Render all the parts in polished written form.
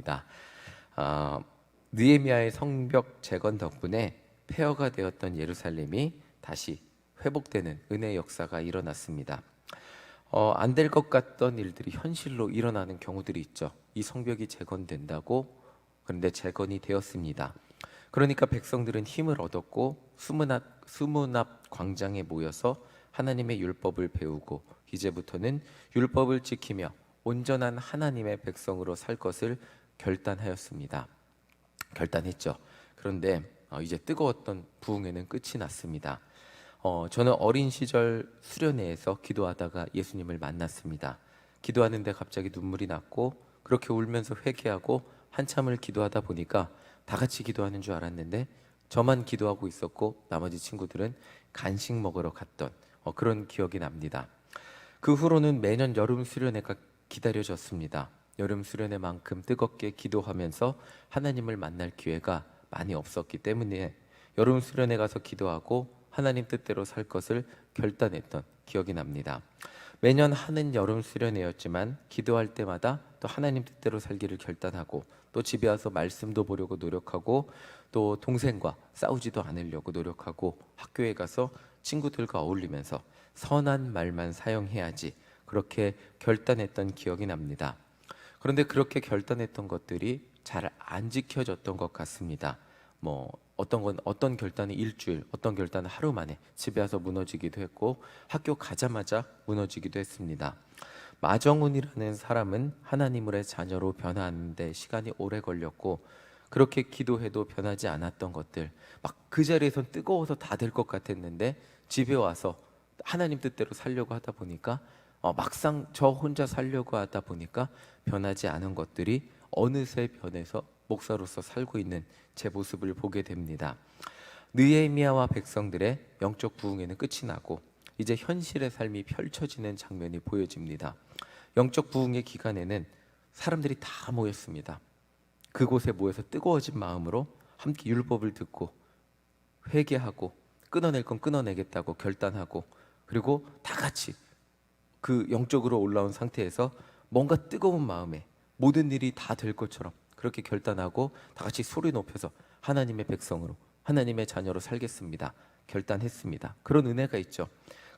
기도합니다. 느헤미야의 성벽 재건 덕분에 폐허가 되었던 예루살렘이 다시 회복되는 은혜의 역사가 일어났습니다. 안 될 것 같던 일들이 현실로 일어나는 경우들이 있죠. 이 성벽이 재건된다고, 그런데 재건이 되었습니다. 그러니까 백성들은 힘을 얻었고 수문 앞 광장에 모여서 하나님의 율법을 배우고 이제부터는 율법을 지키며 온전한 하나님의 백성으로 살 것을 결단했죠. 그런데 이제 뜨거웠던 부흥회는 끝이 났습니다. 저는 어린 시절 수련회에서 기도하다가 예수님을 만났습니다. 기도하는데 갑자기 눈물이 났고, 그렇게 울면서 회개하고 한참을 기도하다 보니까 다 같이 기도하는 줄 알았는데 저만 기도하고 있었고 나머지 친구들은 간식 먹으러 갔던 그런 기억이 납니다. 그 후로는 매년 여름 수련회가 기다려졌습니다. 여름 수련회만큼 뜨겁게 기도하면서 하나님을 만날 기회가 많이 없었기 때문에 여름 수련회 가서 기도하고 하나님 뜻대로 살 것을 결단했던 기억이 납니다. 매년 하는 여름 수련회였지만 기도할 때마다 또 하나님 뜻대로 살기를 결단하고, 또 집에 와서 말씀도 보려고 노력하고, 또 동생과 싸우지도 않으려고 노력하고, 학교에 가서 친구들과 어울리면서 선한 말만 사용해야지, 그렇게 결단했던 기억이 납니다. 그런데 그렇게 결단했던 것들이 잘 안 지켜졌던 것 같습니다. 어떤 결단은 일주일, 어떤 결단은 하루 만에 집에 와서 무너지기도 했고, 학교 가자마자 무너지기도 했습니다. 마정훈이라는 사람은 하나님의 자녀로 변화하는데 시간이 오래 걸렸고, 그렇게 기도해도 변하지 않았던 것들, 막 그 자리에서 뜨거워서 다 될 것 같았는데 집에 와서 하나님 뜻대로 살려고 하다 보니까 막상 저 혼자 살려고 하다 보니까 변하지 않은 것들이 어느새 변해서 목사로서 살고 있는 제 모습을 보게 됩니다. 느헤미야와 백성들의 영적 부흥회는 끝이 나고 이제 현실의 삶이 펼쳐지는 장면이 보여집니다. 영적 부흥회 기간에는 사람들이 다 모였습니다. 그곳에 모여서 뜨거워진 마음으로 함께 율법을 듣고 회개하고 끊어낼 건 끊어내겠다고 결단하고, 그리고 다 같이 그 영적으로 올라온 상태에서 뭔가 뜨거운 마음에 모든 일이 다 될 것처럼 그렇게 결단하고 다 같이 소리 높여서 하나님의 백성으로, 하나님의 자녀로 살겠습니다 결단했습니다. 그런 은혜가 있죠.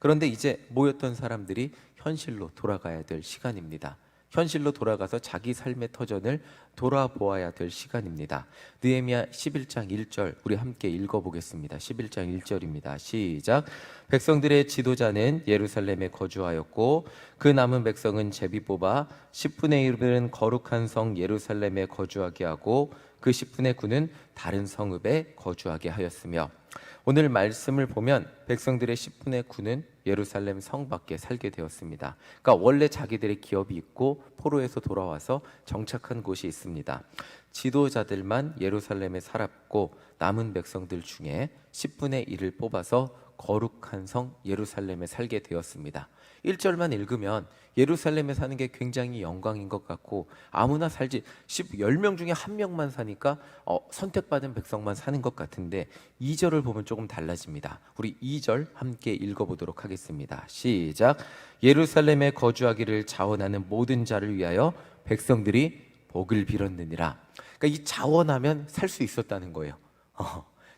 그런데 이제 모였던 사람들이 현실로 돌아가야 될 시간입니다. 현실로 돌아가서 자기 삶의 터전을 돌아보아야 될 시간입니다. 느헤미야 11장 1절 우리 함께 읽어보겠습니다. 11장 1절입니다. 시작. 백성들의 지도자는 예루살렘에 거주하였고 그 남은 백성은 제비 뽑아 10분의 1은 거룩한 성 예루살렘에 거주하게 하고 그 10분의 9는 다른 성읍에 거주하게 하였으며, 오늘 말씀을 보면 백성들의 10분의 9는 예루살렘 성 밖에 살게 되었습니다. 그러니까 원래 자기들의 기업이 있고 포로에서 돌아와서 정착한 곳이 있습니다. 지도자들만 예루살렘에 살았고 남은 백성들 중에 10분의 1을 뽑아서 거룩한 성 예루살렘에 살게 되었습니다. 1절만 읽으면 예루살렘에 사는 게 굉장히 영광인 것 같고, 아무나 살지 10명 중에 한 명만 사니까 선택받은 백성만 사는 것 같은데 2절을 보면 조금 달라집니다. 우리 2절 함께 읽어보도록 하겠습니다. 시작. 예루살렘에 거주하기를 자원하는 모든 자를 위하여 백성들이 복을 빌었느니라. 그러니까 이 자원하면 살 수 있었다는 거예요.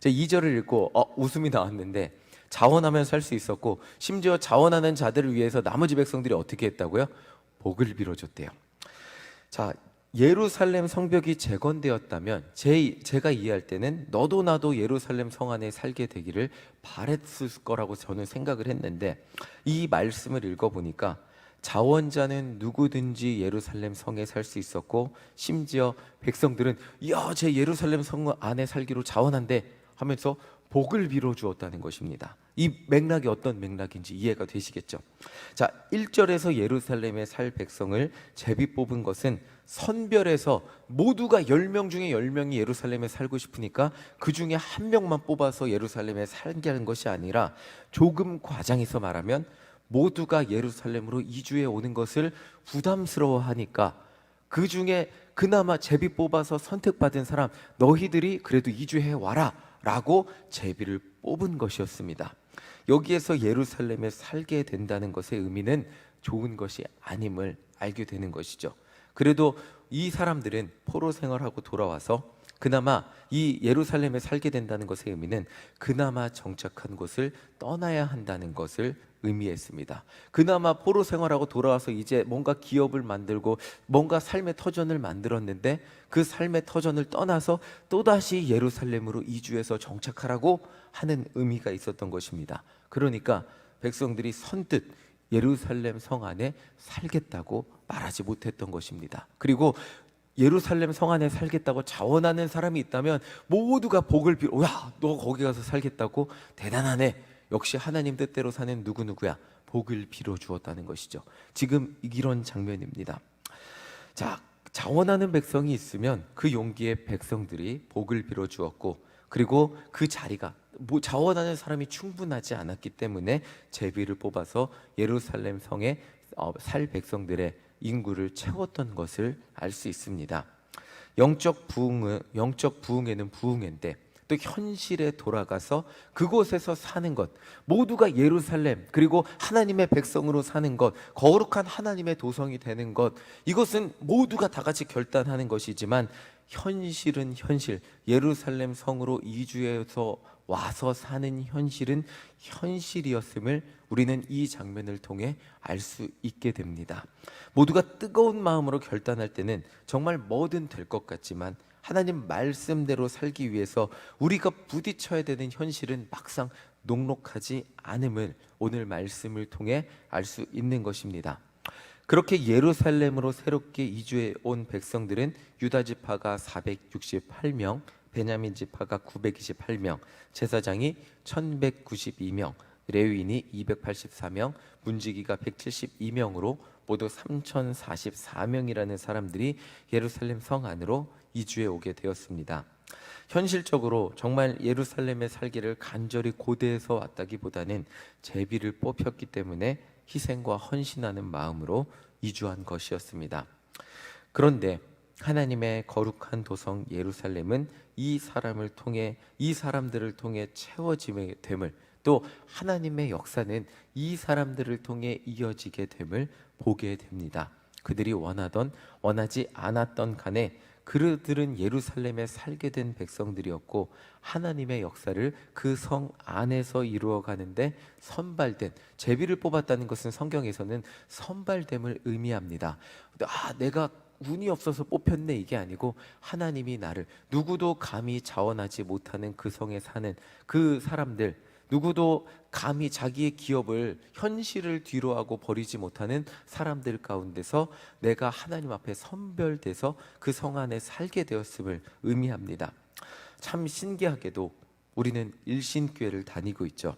제가 2절을 읽고 웃음이 나왔는데, 자원하면 살 수 있었고, 심지어 자원하는 자들을 위해서 나머지 백성들이 어떻게 했다고요? 복을 빌어줬대요. 자, 예루살렘 성벽이 재건되었다면 제가 이해할 때는 너도 나도 예루살렘 성 안에 살게 되기를 바랬을 거라고 저는 생각을 했는데, 이 말씀을 읽어보니까 자원자는 누구든지 예루살렘 성에 살 수 있었고, 심지어 백성들은 야, 제 예루살렘 성 안에 살기로 자원한대 하면서 복을 빌어 주었다는 것입니다. 이 맥락이 어떤 맥락인지 이해가 되시겠죠? 자, 1절에서 예루살렘에 살 백성을 제비 뽑은 것은 선별해서 모두가 10명 중에 10명이 예루살렘에 살고 싶으니까 그 중에 한 명만 뽑아서 예루살렘에 살게 하는 것이 아니라, 조금 과장해서 말하면 모두가 예루살렘으로 이주해 오는 것을 부담스러워하니까 그 중에 그나마 제비 뽑아서 선택받은 사람, 너희들이 그래도 이주해 와라 라고 제비를 뽑은 것이었습니다. 여기에서 예루살렘에 살게 된다는 것의 의미는 좋은 것이 아님을 알게 되는 것이죠. 그래도 이 사람들은 포로 생활하고 돌아와서 그나마 이 예루살렘에 살게 된다는 것의 의미는 그나마 정착한 곳을 떠나야 한다는 것을 의미했습니다. 그나마 포로 생활하고 돌아와서 이제 뭔가 기업을 만들고 뭔가 삶의 터전을 만들었는데 그 삶의 터전을 떠나서 또다시 예루살렘으로 이주해서 정착하라고 하는 의미가 있었던 것입니다. 그러니까 백성들이 선뜻 예루살렘 성 안에 살겠다고 말하지 못했던 것입니다. 그리고 예루살렘 성 안에 살겠다고 자원하는 사람이 있다면 모두가 복을 빌어, 야, 너 거기 가서 살겠다고? 대단하네. 역시 하나님 뜻대로 사는 누구누구야. 복을 빌어 주었다는 것이죠. 지금 이런 장면입니다. 자, 자원하는 백성이 있으면 그 용기에 백성들이 복을 빌어 주었고, 그리고 그 자리가 자원하는 사람이 충분하지 않았기 때문에 제비를 뽑아서 예루살렘 성에 살 백성들의 인구를 채웠던 것을 알 수 있습니다. 영적 부흥에는 부흥인데 또 현실에 돌아가서 그곳에서 사는 것, 모두가 예루살렘 그리고 하나님의 백성으로 사는 것, 거룩한 하나님의 도성이 되는 것, 이것은 모두가 다 같이 결단하는 것이지만 현실은 현실, 예루살렘 성으로 이주해서 와서 사는 현실은 현실이었음을 우리는 이 장면을 통해 알 수 있게 됩니다. 모두가 뜨거운 마음으로 결단할 때는 정말 뭐든 될 것 같지만 하나님 말씀대로 살기 위해서 우리가 부딪혀야 되는 현실은 막상 녹록하지 않음을 오늘 말씀을 통해 알 수 있는 것입니다. 그렇게 예루살렘으로 새롭게 이주해 온 백성들은 유다 지파가 468명, 베냐민 지파가 928명, 제사장이 1192명, 레위인이 284명, 문지기가 172명으로 모두 3044명이라는 사람들이 예루살렘 성 안으로 이주해 오게 되었습니다. 현실적으로 정말 예루살렘에 살기를 간절히 고대해서 왔다기보다는 제비를 뽑혔기 때문에 희생과 헌신하는 마음으로 이주한 것이었습니다. 그런데 하나님의 거룩한 도성 예루살렘은 이 사람들을 통해 채워지게 됨을, 또 하나님의 역사는 이 사람들을 통해 이어지게 됨을 보게 됩니다. 그들이 원하지 않았던 간에 그들은 예루살렘에 살게 된 백성들이었고 하나님의 역사를 그 성 안에서 이루어가는데 선발된, 제비를 뽑았다는 것은 성경에서는 선발됨을 의미합니다. 내가 운이 없어서 뽑혔네, 이게 아니고 하나님이 나를, 누구도 감히 자원하지 못하는 그 성에 사는 그 사람들, 누구도 감히 자기의 기업을, 현실을 뒤로하고 버리지 못하는 사람들 가운데서 내가 하나님 앞에 선별돼서 그 성 안에 살게 되었음을 의미합니다. 참 신기하게도 우리는 일신교회를 다니고 있죠.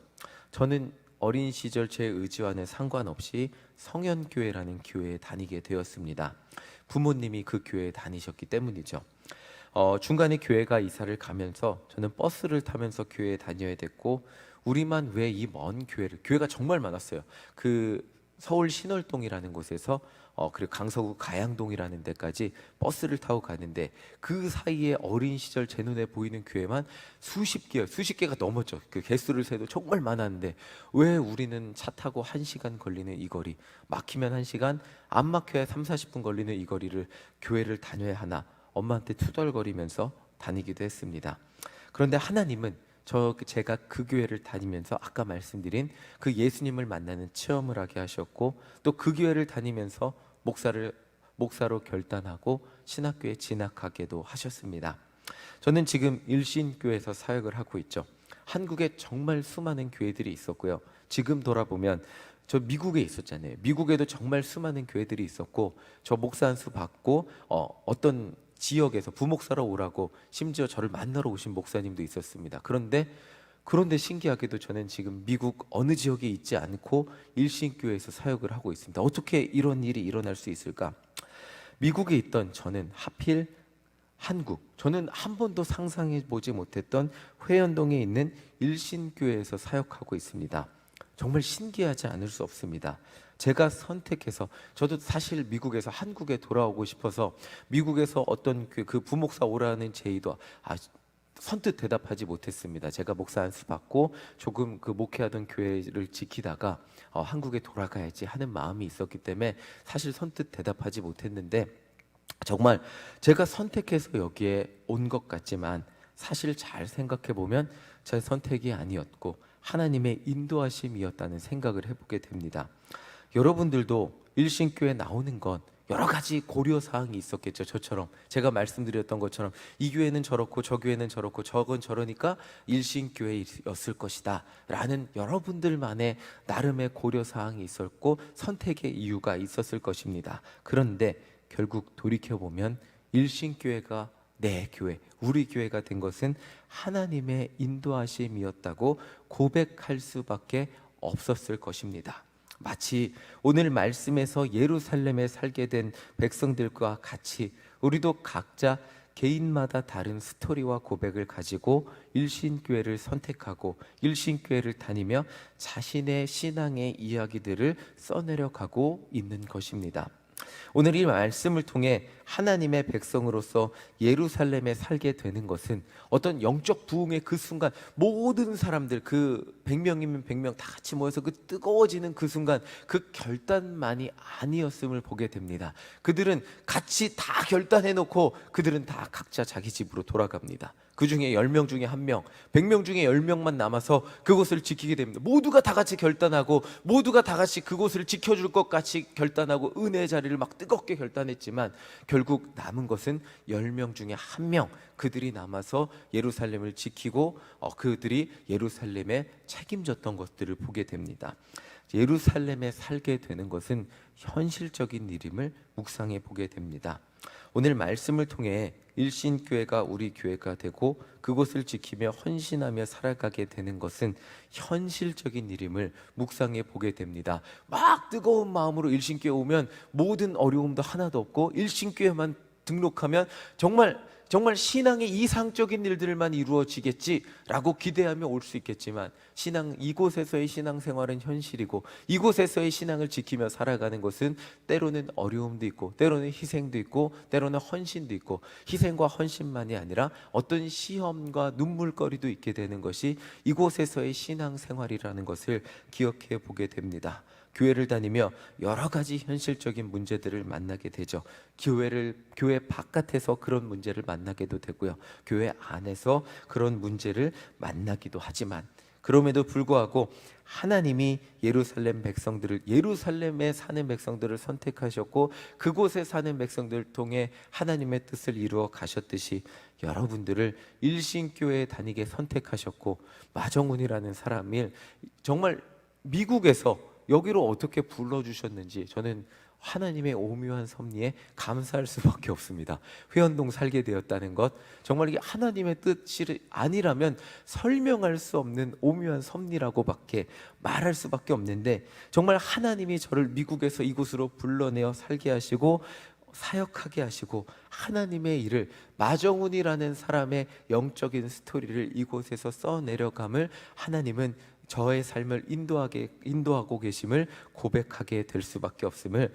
저는 어린 시절 제 의지와는 상관없이 성현교회라는 교회에 다니게 되었습니다. 부모님이 그 교회에 다니셨기 때문이죠. 중간에 교회가 이사를 가면서 저는 버스를 타면서 교회에 다녀야 됐고, 우리만 왜 이 먼 교회가 정말 많았어요. 그 서울 신월동이라는 곳에서 그리고 강서구 가양동이라는 데까지 버스를 타고 가는데 그 사이에 어린 시절 제 눈에 보이는 교회만 수십 개가 넘었죠. 그 개수를 세도 정말 많았는데 왜 우리는 차 타고 1시간 걸리는 이 거리, 막히면 1시간, 안 막혀야 30-40분 걸리는 이 거리를 교회를 다녀야 하나, 엄마한테 투덜거리면서 다니기도 했습니다. 그런데 하나님은 제가 그 교회를 다니면서 아까 말씀드린 그 예수님을 만나는 체험을 하게 하셨고, 또 그 교회를 다니면서 목사로 결단하고 신학교에 진학하게도 하셨습니다. 저는 지금 일신교회에서 사역을 하고 있죠. 한국에 정말 수많은 교회들이 있었고요. 지금 돌아보면 저 미국에 있었잖아요. 미국에도 정말 수많은 교회들이 있었고, 저 목사 한 수 받고 어떤 지역에서 부목사로 오라고 심지어 저를 만나러 오신 목사님도 있었습니다. 그런데 신기하게도 저는 지금 미국 어느 지역에 있지 않고 일신교회에서 사역을 하고 있습니다. 어떻게 이런 일이 일어날 수 있을까? 미국에 있던 저는 하필 저는 한 번도 상상해 보지 못했던 회원동에 있는 일신교회에서 사역하고 있습니다. 정말 신기하지 않을 수 없습니다. 제가 선택해서, 저도 사실 미국에서 한국에 돌아오고 싶어서 미국에서 어떤 그 부목사 오라는 제의도 선뜻 대답하지 못했습니다. 제가 목사 안수 받고 조금 그 목회하던 교회를 지키다가 한국에 돌아가야지 하는 마음이 있었기 때문에 사실 선뜻 대답하지 못했는데, 정말 제가 선택해서 여기에 온 것 같지만 사실 잘 생각해 보면 제 선택이 아니었고 하나님의 인도하심이었다는 생각을 해보게 됩니다. 여러분들도 일신교회 나오는 건 여러 가지 고려 사항이 있었겠죠. 저처럼 제가 말씀드렸던 것처럼 이 교회는 저렇고 저 교회는 저렇고 저건 저러니까 일신교회였을 것이다 라는 여러분들만의 나름의 고려 사항이 있었고 선택의 이유가 있었을 것입니다. 그런데 결국 돌이켜보면 일신교회가 내 교회, 우리 교회가 된 것은 하나님의 인도하심이었다고 고백할 수밖에 없었을 것입니다. 마치 오늘 말씀에서 예루살렘에 살게 된 백성들과 같이 우리도 각자 개인마다 다른 스토리와 고백을 가지고 일신교회를 선택하고 일신교회를 다니며 자신의 신앙의 이야기들을 써내려 가고 있는 것입니다. 오늘 이 말씀을 통해 하나님의 백성으로서 예루살렘에 살게 되는 것은 어떤 영적 부흥의 그 순간 모든 사람들 그 100명이면 100명 다 같이 모여서 그 뜨거워지는 그 순간 그 결단만이 아니었음을 보게 됩니다. 그들은 같이 다 결단해 놓고 그들은 다 각자 자기 집으로 돌아갑니다. 그 중에 10명 중에 1명, 100명 중에 10명만 남아서 그곳을 지키게 됩니다. 모두가 다 같이 결단하고 모두가 다 같이 그곳을 지켜줄 것 같이 결단하고 은혜의 자리를 막 뜨겁게 결단했지만 결국 남은 것은 10명 중에 1명, 그들이 남아서 예루살렘을 지키고 그들이 예루살렘에 책임졌던 것들을 보게 됩니다. 예루살렘에 살게 되는 것은 현실적인 일임을 묵상해 보게 됩니다. 오늘 말씀을 통해 일신교회가 우리 교회가 되고 그곳을 지키며 헌신하며 살아가게 되는 것은 현실적인 일임을 묵상해 보게 됩니다. 막 뜨거운 마음으로 일신교회 오면 모든 어려움도 하나도 없고 일신교회만 등록하면 정말 신앙의 이상적인 일들만 이루어지겠지라고 기대하며 올 수 있겠지만 이곳에서의 신앙생활은 현실이고 이곳에서의 신앙을 지키며 살아가는 것은 때로는 어려움도 있고 때로는 희생도 있고 때로는 헌신도 있고 희생과 헌신만이 아니라 어떤 시험과 눈물거리도 있게 되는 것이 이곳에서의 신앙생활이라는 것을 기억해 보게 됩니다. 교회를 다니며 여러 가지 현실적인 문제들을 만나게 되죠. 교회 바깥에서 그런 문제를 만나게도 되고요. 교회 안에서 그런 문제를 만나기도 하지만 그럼에도 불구하고 하나님이 예루살렘에 사는 백성들을 선택하셨고 그곳에 사는 백성들을 통해 하나님의 뜻을 이루어 가셨듯이 여러분들을 일신교회에 다니게 선택하셨고 마정훈이라는 사람을 정말 미국에서 여기로 어떻게 불러주셨는지 저는 하나님의 오묘한 섭리에 감사할 수밖에 없습니다. 회원동 살게 되었다는 것 정말 이게 하나님의 뜻이 아니라면 설명할 수 없는 오묘한 섭리라고밖에 말할 수밖에 없는데 정말 하나님이 저를 미국에서 이곳으로 불러내어 살게 하시고 사역하게 하시고 하나님의 일을 마정훈이라는 사람의 영적인 스토리를 이곳에서 써내려감을 하나님은 저의 삶을 인도하고 계심을 고백하게 될 수밖에 없음을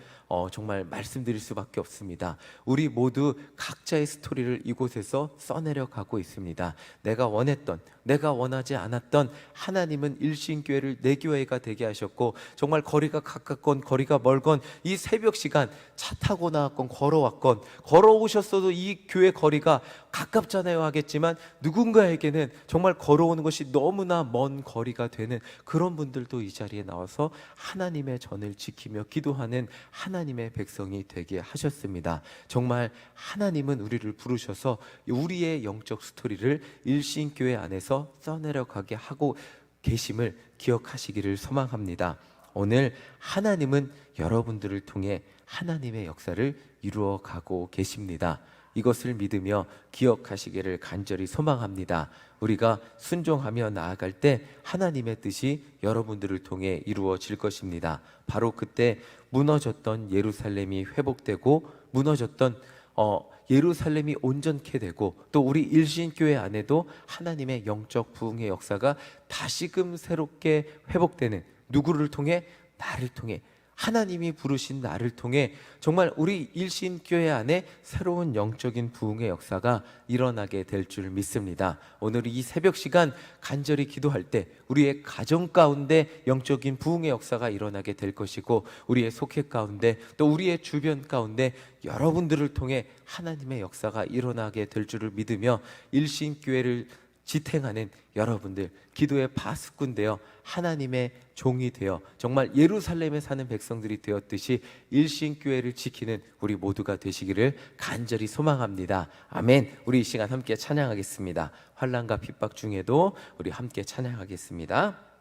정말 말씀드릴 수밖에 없습니다. 우리 모두 각자의 스토리를 이곳에서 써내려 가고 있습니다. 내가 원했던, 내가 원하지 않았던 하나님은 일신교회를 내 교회가 되게 하셨고 정말 거리가 가깝건 거리가 멀건 이 새벽 시간 차 타고 나왔건 걸어왔건 걸어오셨어도 이 교회 거리가 가깝잖아요 하겠지만 누군가에게는 정말 걸어오는 것이 너무나 먼 거리가 되는 그런 분들도 이 자리에 나와서 하나님의 전을 지키며 기도하는 하나님의 백성이 되게 하셨습니다. 정말 하나님은 우리를 부르셔서 우리의 영적 스토리를 일신교회 안에서 써내려가게 하고 계심을 기억하시기를 소망합니다. 오늘 하나님은 여러분들을 통해 하나님의 역사를 이루어가고 계십니다. 이것을 믿으며 기억하시기를 간절히 소망합니다. 우리가 순종하며 나아갈 때 하나님의 뜻이 여러분들을 통해 이루어질 것입니다. 바로 그때 무너졌던 예루살렘이 회복되고 무너졌던 예루살렘이 온전케 되고 또 우리 일신교회 안에도 하나님의 영적 부흥의 역사가 다시금 새롭게 회복되는 누구를 통해? 나를 통해 하나님이 부르신 나를 통해 정말 우리 일신교회 안에 새로운 영적인 부흥의 역사가 일어나게 될 줄 믿습니다. 오늘 이 새벽 시간 간절히 기도할 때 우리의 가정 가운데 영적인 부흥의 역사가 일어나게 될 것이고, 우리의 속회 가운데 또 우리의 주변 가운데 여러분들을 통해 하나님의 역사가 일어나게 될 줄을 믿으며, 일신교회를 지탱하는 여러분들, 기도의 파수꾼 되어 하나님의 종이 되어 정말 예루살렘에 사는 백성들이 되었듯이 일신교회를 지키는 우리 모두가 되시기를 간절히 소망합니다. 아멘. 우리 이 시간 함께 찬양하겠습니다. 환난과 핍박 중에도 우리 함께 찬양하겠습니다.